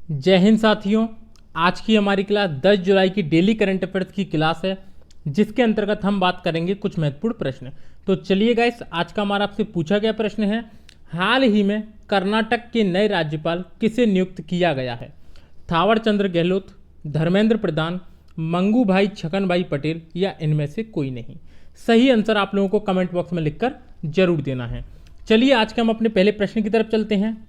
जय हिंद साथियों। आज की हमारी क्लास 10 जुलाई की डेली करंट अफेयर्स की क्लास है, जिसके अंतर्गत हम बात करेंगे कुछ महत्वपूर्ण प्रश्न। तो चलिए गाइस, आज का हमारा आपसे पूछा गया प्रश्न है, हाल ही में कर्नाटक के नए राज्यपाल किसे नियुक्त किया गया है? थावर चंद्र गहलोत, धर्मेंद्र प्रधान, मंगू भाई छगन भाई पटेल या इनमें से कोई नहीं। सही आंसर आप लोगों को कमेंट बॉक्स में लिखकर जरूर देना है। चलिए आज के हम अपने पहले प्रश्न की तरफ चलते हैं।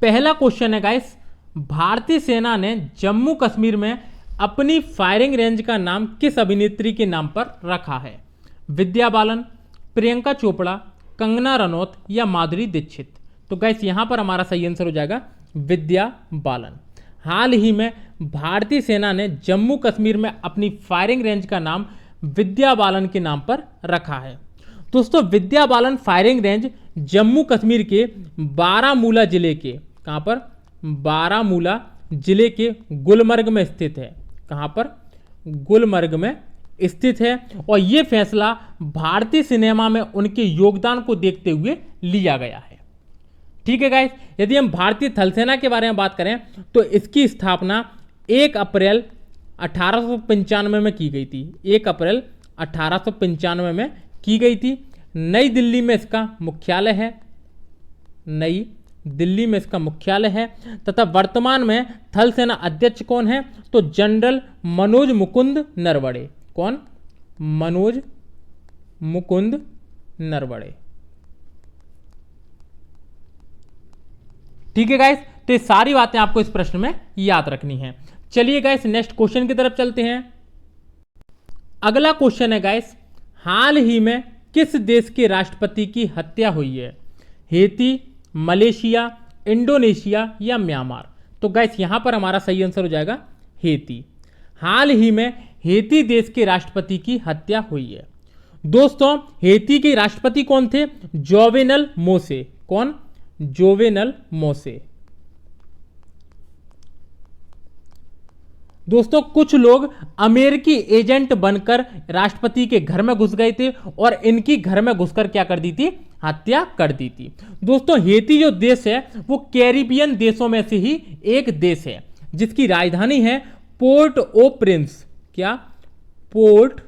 पहला क्वेश्चन है गाइस, भारतीय सेना ने जम्मू कश्मीर में अपनी फायरिंग रेंज का नाम किस अभिनेत्री के नाम पर रखा है? विद्या बालन, प्रियंका चोपड़ा, कंगना रनौत या माधुरी दीक्षित। तो गाइस यहां पर हमारा सही आंसर हो जाएगा विद्या बालन। हाल ही में भारतीय सेना ने जम्मू कश्मीर में अपनी फायरिंग रेंज का नाम विद्या बालन के नाम पर रखा है। दोस्तों, विद्या बालन फायरिंग रेंज जम्मू कश्मीर के बारामूला जिले के, कहां पर? बारामूला जिले के गुलमर्ग में स्थित है। कहां पर? गुलमर्ग में स्थित है। और यह फैसला भारतीय सिनेमा में उनके योगदान को देखते हुए लिया गया है। ठीक है गाइस, यदि हम भारतीय थल सेना के बारे में बात करें तो इसकी स्थापना 1 अप्रैल 1895 में की गई थी। 1 अप्रैल 1895 में की गई थी। नई दिल्ली में इसका मुख्यालय है। नई दिल्ली में इसका मुख्यालय है। तथा वर्तमान में थल सेना अध्यक्ष कौन है? तो जनरल मनोज मुकुंद नरवणे। कौन? मनोज मुकुंद नरवणे। ठीक है गाइस, तो ये सारी बातें आपको इस प्रश्न में याद रखनी है। चलिए गाइस नेक्स्ट क्वेश्चन की तरफ चलते हैं। अगला क्वेश्चन है गाइस, हाल ही में किस देश के राष्ट्रपति की हत्या हुई है? हेती, मलेशिया, इंडोनेशिया या म्यांमार। तो गाइस यहां पर हमारा सही आंसर हो जाएगा हेती। हाल ही में हेती देश के राष्ट्रपति की हत्या हुई है। दोस्तों, हेती के राष्ट्रपति कौन थे? जोवेनल मोसे। कौन? जोवेनल मोसे। दोस्तों, कुछ लोग अमेरिकी एजेंट बनकर राष्ट्रपति के घर में घुस गए थे और इनकी घर में घुसकर क्या कर दी थी? हत्या कर दी थी। दोस्तों, हेती जो देश है वो कैरिबियन देशों में से ही एक देश है, जिसकी राजधानी है पोर्ट ओ प्रिंस। क्या? पोर्ट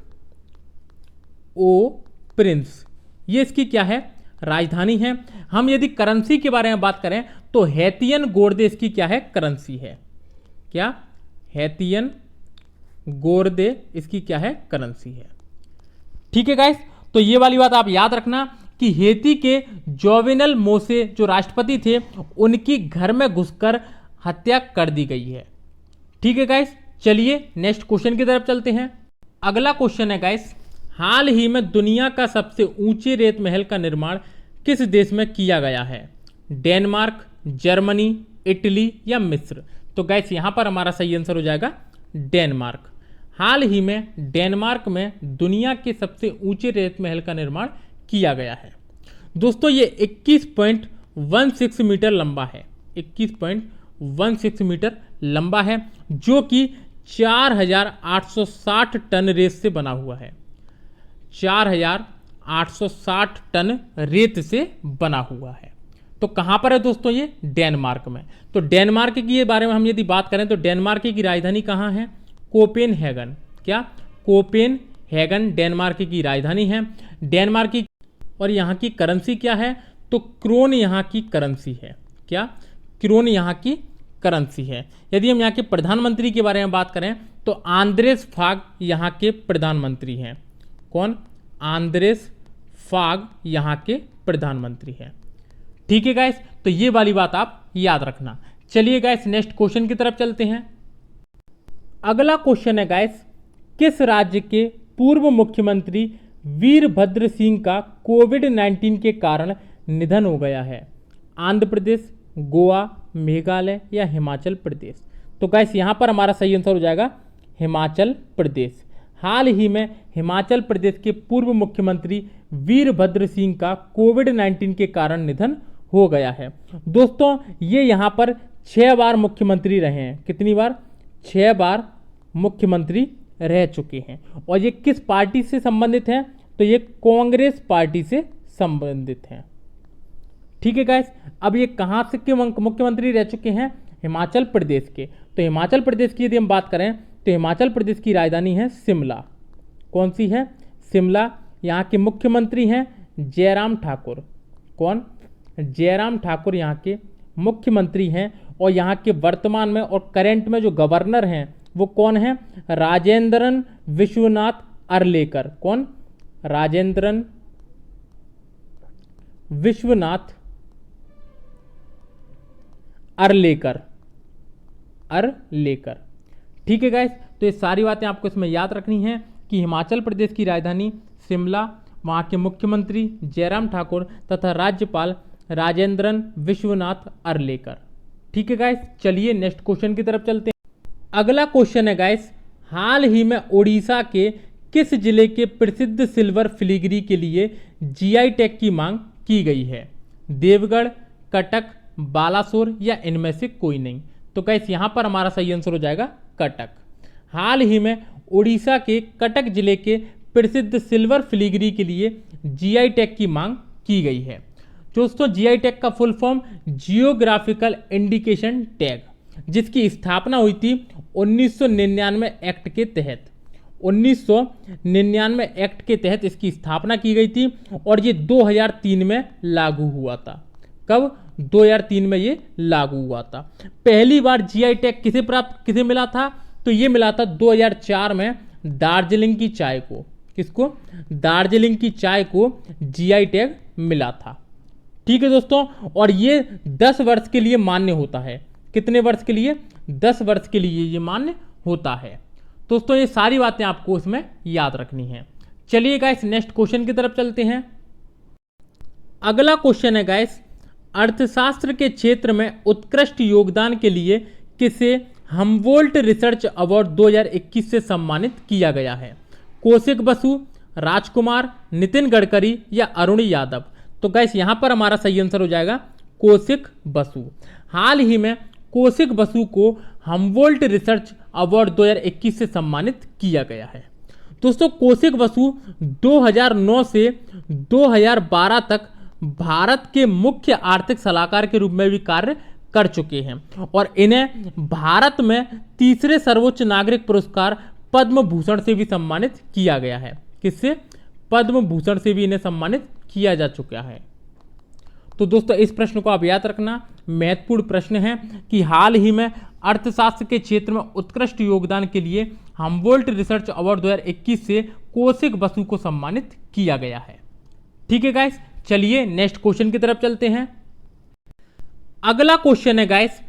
ओ प्रिंस। ये इसकी क्या है? राजधानी है। हम यदि करेंसी के बारे में बात करें तो हेतियन गोर्दे इसकी क्या है? करेंसी है। क्या? हेतियन गोर्दे इसकी क्या है? करेंसी है। ठीक है गाइस, तो ये वाली बात आप याद रखना कि हेती के जोवेनल मोसे जो राष्ट्रपति थे उनकी घर में घुसकर हत्या कर दी गई है। ठीक है गाइस, चलिए नेक्स्ट क्वेश्चन की तरफ चलते हैं। अगला क्वेश्चन है गाइस, हाल ही में दुनिया का सबसे ऊंचे रेत महल का निर्माण किस देश में किया गया है? डेनमार्क, जर्मनी, इटली या मिस्र। तो गाइस यहां पर हमारा सही आंसर हो जाएगा डेनमार्क। हाल ही में डेनमार्क में दुनिया के सबसे ऊंचे रेत महल का निर्माण किया गया है। दोस्तों, ये 21.16 मीटर लंबा है। 21.16 मीटर लंबा है, जो कि 4860 टन रेत से बना हुआ है। 4860 टन रेत से बना हुआ है। तो कहां पर है दोस्तों? ये डेनमार्क में। तो डेनमार्क की बारे में हम यदि बात करें तो डेनमार्क की राजधानी कहां है? कोपेनहेगन। क्या? कोपेनहेगन डेनमार्क की राजधानी है। डेनमार्क की और यहां की करेंसी क्या है? तो क्रोन यहां की करेंसी है। क्या? क्रोन यहां की करेंसी है। यदि हम यहां के प्रधानमंत्री के बारे में बात करें तो आंद्रेस फाग यहां के प्रधानमंत्री हैं। कौन? आंद्रेस फाग यहां के प्रधानमंत्री हैं। ठीक है गाइस, तो ये वाली बात आप याद रखना। चलिए गाइस नेक्स्ट क्वेश्चन की तरफ चलते हैं। अगला क्वेश्चन है गाइस, किस राज्य के पूर्व मुख्यमंत्री वीरभद्र सिंह का कोविड-19 के कारण निधन हो गया है? आंध्र प्रदेश, गोवा, मेघालय या हिमाचल प्रदेश। तो गाइस यहां पर हमारा सही आंसर हो जाएगा हिमाचल प्रदेश। हाल ही में हिमाचल प्रदेश के पूर्व मुख्यमंत्री वीरभद्र सिंह का कोविड-19 के कारण निधन हो गया है। दोस्तों, ये यहां पर 6 बार मुख्यमंत्री रहे हैं। कितनी बार? 6 बार मुख्यमंत्री रह चुके हैं। और ये किस पार्टी से संबंधित हैं? तो ये कांग्रेस पार्टी से संबंधित हैं। ठीक है गाइस, अब ये कहां से के मुख्यमंत्री रह चुके हैं? हिमाचल प्रदेश के। तो हिमाचल प्रदेश की यदि हम बात करें तो हिमाचल प्रदेश की राजधानी है शिमला। कौन सी है? शिमला। यहाँ के मुख्यमंत्री हैं जयराम ठाकुर। कौन? जयराम ठाकुर यहाँ के मुख्यमंत्री हैं। और यहाँ के वर्तमान में और करंट में जो गवर्नर हैं वो कौन है? राजेंद्रन विश्वनाथ अर्लेकर। कौन? राजेंद्रन विश्वनाथ अर्लेकर। अर्लेकर। ठीक है गाइस, तो ये सारी बातें आपको इसमें याद रखनी है कि हिमाचल प्रदेश की राजधानी शिमला, वहाँ के मुख्यमंत्री जयराम ठाकुर तथा राज्यपाल राजेंद्रन विश्वनाथ अर्लेकर। ठीक है गाइस, चलिए नेक्स्ट क्वेश्चन की तरफ चलते हैं। अगला क्वेश्चन है गाइस, हाल ही में ओडिशा के किस जिले के प्रसिद्ध सिल्वर फिलीग्री के लिए जीआई टैग की मांग की गई है? देवगढ़, कटक, बालासोर या इनमें से कोई नहीं? तो गाइस यहाँ पर हमारा सही आंसर हो जाएगा कटक। हाल ही में ओडिशा के कटक जिले के प्रसिद्ध सिल्वर फिलीग्री के लिए जीआई टैग की मांग की गई है। दोस्तों जीआई टैग का full form geographical indication tag, जिसकी स्थापना हुई थी 1999 एक्ट के तहत। 1999 एक्ट के तहत इसकी स्थापना की गई थी और ये 2003 में लागू हुआ था। कब? 2003 में ये लागू हुआ था। पहली बार जीआई टैग किसे मिला था? तो ये मिला था 2004 में दार्जिलिंग की चाय को। किसको? दार्जिलिंग की चाय को जीआई टैग मिला था। ठीक है दोस्तों, और ये 10 वर्ष के लिए मान्य होता है। कितने वर्ष के लिए? 10 वर्ष के लिए ये मान्य होता है। दोस्तों ये सारी बातें आपको इसमें याद रखनी है। चलिए गाइस नेक्स्ट क्वेश्चन की तरफ चलते हैं। अगला क्वेश्चन है गाइस, अर्थशास्त्र के क्षेत्र में उत्कृष्ट योगदान के लिए किसे हमवोल्ट रिसर्च अवार्ड 2021 से सम्मानित किया गया है? कौशिक बसु, राजकुमार, नितिन गडकरी या अरुण यादव? तो गाइस यहाँ पर हमारा सही आंसर हो जाएगा कौशिक बसु। हाल ही में कौशिक बसु को हमवोल्ट रिसर्च अवार्ड 2021 से सम्मानित किया गया है। दोस्तों कौशिक बसु 2009 से 2012 तक भारत के मुख्य आर्थिक सलाहकार के रूप में भी कार्य कर चुके हैं और इन्हें भारत में तीसरे सर्वोच्च नागरिक पुरस्कार पद्म भूषण से भी सम्मानित किया गया है। किससे? पद्म भूषण से भी इन्हें सम्मानित किया जा चुका है। तो दोस्तों इस प्रश्न को आप याद रखना, महत्वपूर्ण प्रश्न है कि हाल ही में अर्थशास्त्र के क्षेत्र में उत्कृष्ट योगदान के लिए हमवोल्ट रिसर्च अवार्ड 2021 से कौशिक बसु को सम्मानित किया गया है। ठीक है गाइस, चलिए नेक्स्ट क्वेश्चन की तरफ चलते हैं। अगला क्वेश्चन है गाइस,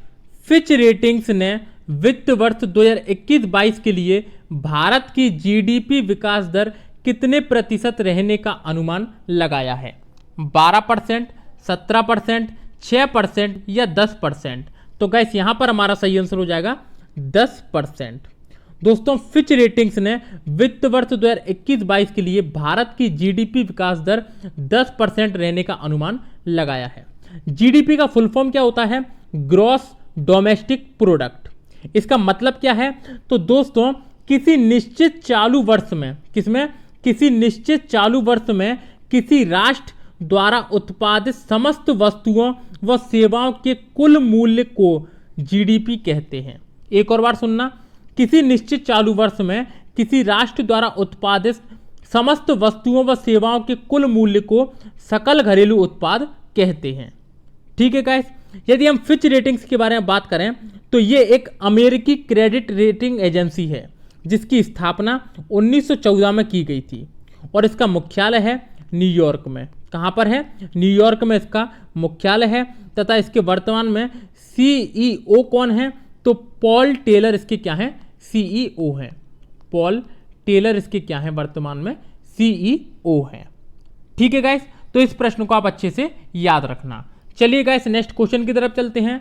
फिच रेटिंग्स ने वित्त वर्ष 2021-22 के लिए भारत की जीडीपी विकास दर कितने प्रतिशत रहने का अनुमान लगाया है? 12%, 17%, 6% या 10%? तो गाइस यहां पर हमारा सही आंसर हो जाएगा 10%। दोस्तों फिच रेटिंग्स ने वित्त वर्ष 2021-22 के लिए भारत की जीडीपी विकास दर 10% रहने का अनुमान लगाया है। जीडीपी का फुल फॉर्म क्या होता है? Gross domestic product. इसका मतलब क्या है? तो दोस्तों किसी निश्चित चालू वर्ष में किसी राष्ट्र द्वारा उत्पादित समस्त वस्तुओं व सेवाओं के कुल मूल्य को जीडीपी कहते हैं। एक और बार सुनना, किसी निश्चित चालू वर्ष में किसी राष्ट्र द्वारा उत्पादित समस्त वस्तुओं व सेवाओं के कुल मूल्य को सकल घरेलू उत्पाद कहते हैं। ठीक है गाइस, यदि हम फिच रेटिंग्स के बारे में बात करें तो ये एक अमेरिकी क्रेडिट रेटिंग एजेंसी है जिसकी स्थापना 1914 में की गई थी और इसका मुख्यालय है न्यूयॉर्क में। कहाँ पर है? न्यूयॉर्क में इसका मुख्यालय है तथा इसके वर्तमान में सीईओ कौन है? तो पॉल टेलर इसके क्या हैं? सीईओ हैं। पॉल टेलर इसके क्या हैं? वर्तमान में सीईओ हैं। ठीक है गाइस, तो इस प्रश्न को आप अच्छे से याद रखना। चलिए गाइस नेक्स्ट क्वेश्चन की तरफ चलते हैं।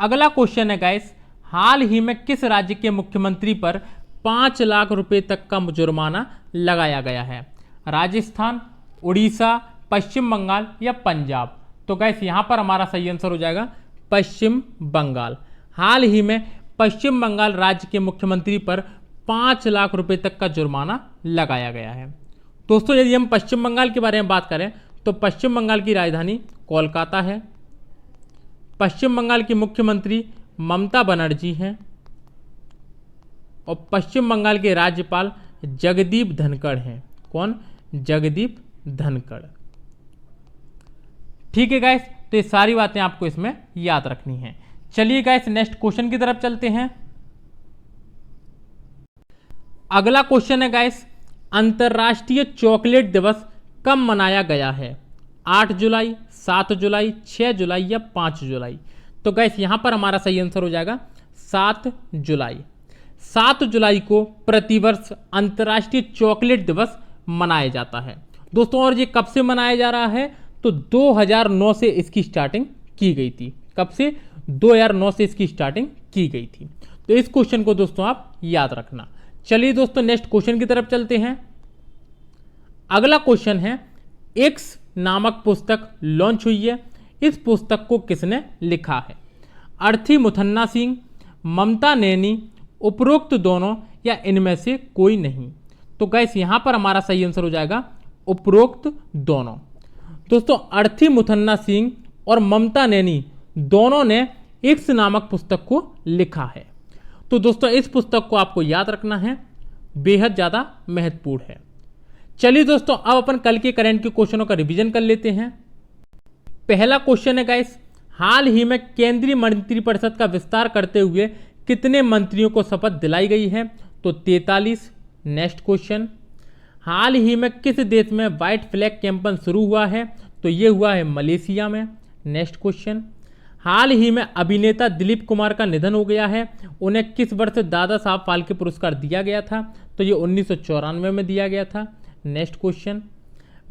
अगला क्वेश्चन है गाइस, हाल ही में किस राज्य के मुख्यमंत्री पर 5 लाख रुपए तक का जुर्माना लगाया गया है? राजस्थान, उड़ीसा, पश्चिम बंगाल या पंजाब? तो गाइस यहां पर हमारा सही आंसर हो जाएगा पश्चिम बंगाल। हाल ही में पश्चिम बंगाल राज्य के मुख्यमंत्री पर 5 लाख रुपए तक का जुर्माना लगाया गया है। दोस्तों यदि हम पश्चिम बंगाल के बारे में बात करें तो पश्चिम बंगाल की राजधानी कोलकाता है। पश्चिम बंगाल की मुख्यमंत्री ममता बनर्जी हैं और पश्चिम बंगाल के राज्यपाल जगदीप धनखड़ हैं। कौन? जगदीप धनखड़। ठीक है गाइस, तो ये सारी बातें आपको इसमें याद रखनी है। चलिए गाइस नेक्स्ट क्वेश्चन की तरफ चलते हैं। अगला क्वेश्चन है गाइस, अंतर्राष्ट्रीय चॉकलेट दिवस कब मनाया गया है? 8 जुलाई, 7 जुलाई, 6 जुलाई या 5 जुलाई? तो गाइस यहां पर हमारा सही आंसर हो जाएगा 7 जुलाई। 7 जुलाई को प्रतिवर्ष अंतर्राष्ट्रीय चॉकलेट दिवस मनाया जाता है दोस्तों। और ये कब से मनाया जा रहा है? तो 2009 से इसकी स्टार्टिंग की गई थी। कब से? 2009 से इसकी स्टार्टिंग की गई थी। तो इस क्वेश्चन को दोस्तों आप याद रखना। चलिए दोस्तों नेक्स्ट क्वेश्चन की तरफ चलते हैं। अगला क्वेश्चन है, एक्स नामक पुस्तक लॉन्च हुई है। इस पुस्तक को किसने लिखा है? अर्थी मुथन्ना सिंह, ममता नैनी, उपरोक्त दोनों या इनमें से कोई नहीं? तो गाइस यहां पर हमारा सही आंसर हो जाएगा उपरोक्त दोनों। दोस्तों अर्थी मुथन्ना सिंह और ममता नैनी दोनों ने एक्स नामक पुस्तक को लिखा है। तो दोस्तों इस पुस्तक को आपको याद रखना है, बेहद ज्यादा महत्वपूर्ण है। चलिए दोस्तों अब अपन कल के करंट के क्वेश्चनों का रिवीजन कर लेते हैं। पहला क्वेश्चन है गाइस, हाल ही में केंद्रीय मंत्रिपरिषद का विस्तार करते हुए कितने मंत्रियों को शपथ दिलाई गई है? तो 43। नेक्स्ट क्वेश्चन, हाल ही में किस देश में व्हाइट फ्लैग कैंपेन शुरू हुआ है? तो ये हुआ है मलेशिया में। नेक्स्ट क्वेश्चन, हाल ही में अभिनेता दिलीप कुमार का निधन हो गया है। उन्हें किस वर्ष दादा साहब फाल्के पुरस्कार दिया गया था? तो ये 1994 में दिया गया था। नेक्स्ट क्वेश्चन,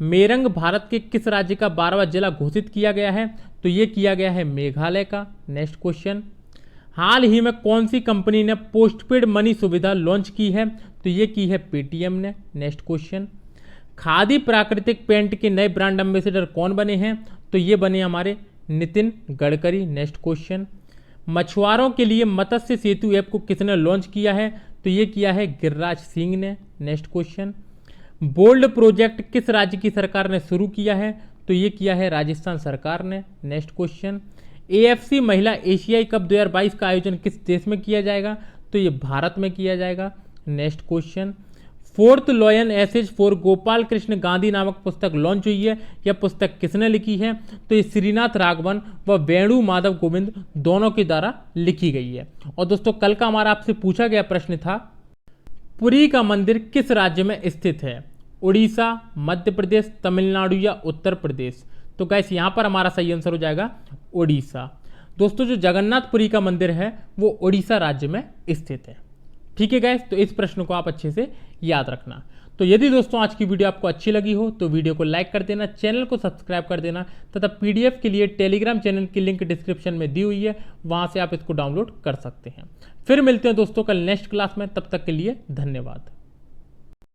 मेरंग भारत के किस राज्य का 12वां जिला घोषित किया गया है? तो ये किया गया है मेघालय का। नेक्स्ट क्वेश्चन, हाल ही में कौन सी कंपनी ने पोस्टपेड मनी सुविधा लॉन्च की है? तो ये की है पेटीएम ने। नेक्स्ट क्वेश्चन, खादी प्राकृतिक पेंट के नए ब्रांड एम्बेसडर कौन बने हैं? तो ये बने हमारे नितिन गडकरी। नेक्स्ट क्वेश्चन, मछुआरों के लिए मत्स्य सेतु ऐप को किसने लॉन्च किया है? तो ये किया है गिरिराज सिंह ने। नेक्स्ट क्वेश्चन, बोल्ड प्रोजेक्ट किस राज्य की सरकार ने शुरू किया है? तो ये किया है राजस्थान सरकार ने। नेक्स्ट क्वेश्चन, एएफसी महिला एशियाई कप 2022 का आयोजन किस देश में किया जाएगा? तो ये भारत में किया जाएगा। Next question, fourth Lion Essays for Gopal Krishna Gandhi नामक पुस्तक लॉन्च हुई है। यह पुस्तक किसने लिखी है? तो ये श्रीनाथ राघवन व वेणु माधव गोविंद दोनों के द्वारा लिखी गई है। और दोस्तों कल का हमारा आपसे पूछा गया प्रश्न था, पुरी का मंदिर किस राज्य में स्थित है? उड़ीसा, मध्य प्रदेश, तमिलनाडु या उत्तर प्रदेश? तो गाइस यहां पर हमारा सही आंसर हो जाएगा उड़ीसा। दोस्तों जो जगन्नाथपुरी का मंदिर है वो उड़ीसा राज्य में स्थित है। ठीक है गाइस, तो इस प्रश्न को आप अच्छे से याद रखना। तो यदि दोस्तों आज की वीडियो आपको अच्छी लगी हो तो वीडियो को लाइक कर देना, चैनल को सब्सक्राइब कर देना तथा पीडीएफ के लिए टेलीग्राम चैनल की लिंक डिस्क्रिप्शन में दी हुई है, वहां से आप इसको डाउनलोड कर सकते हैं। फिर मिलते हैं दोस्तों कल नेक्स्ट क्लास में, तब तक के लिए धन्यवाद।